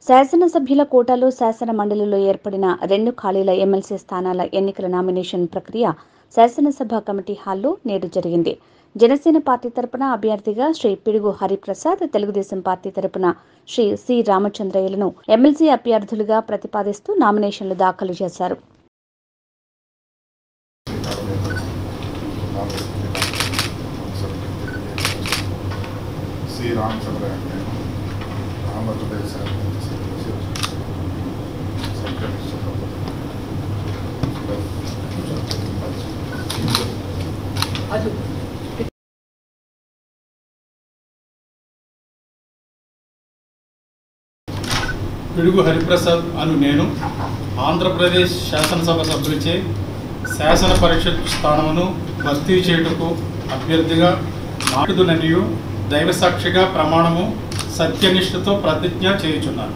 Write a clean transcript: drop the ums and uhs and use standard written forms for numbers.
శాసనసభ్యుల కోటాలో శాసన మండలిలో ఏర్పడిన 2 ఖాళీల ఎమ్మెల్సీ స్థానాల ఎన్నికల నామినేషన్ ప్రక్రియ శాసనసభ కమిటీ హాల్లో నేడు జరిగింది. జనసేన పార్టీ తరపున అభ్యర్థిగా శ్రీ పిడుగు హరిప్రసాద్, తెలుగుదేశం పార్టీ తరపున శ్రీ సి రామచంద్రయ్యలను ఎమ్మెల్సీ అభ్యర్థులుగా ప్రతిపాదిస్తూ నామినేషన్లు దాఖలు చేశారు. పిడుగు హరిప్రసాద్ అను నేను ఆంధ్రప్రదేశ్ శాసనసభ సభ్యులచే శాసన పరిషత్ స్థానమును భర్తీ చేయుటకు అభ్యర్థిగా మాటుదుననియు దైవసాక్షిగా ప్రమాణము సత్యనిష్టతో ప్రతిజ్ఞ చేయుచున్నాను.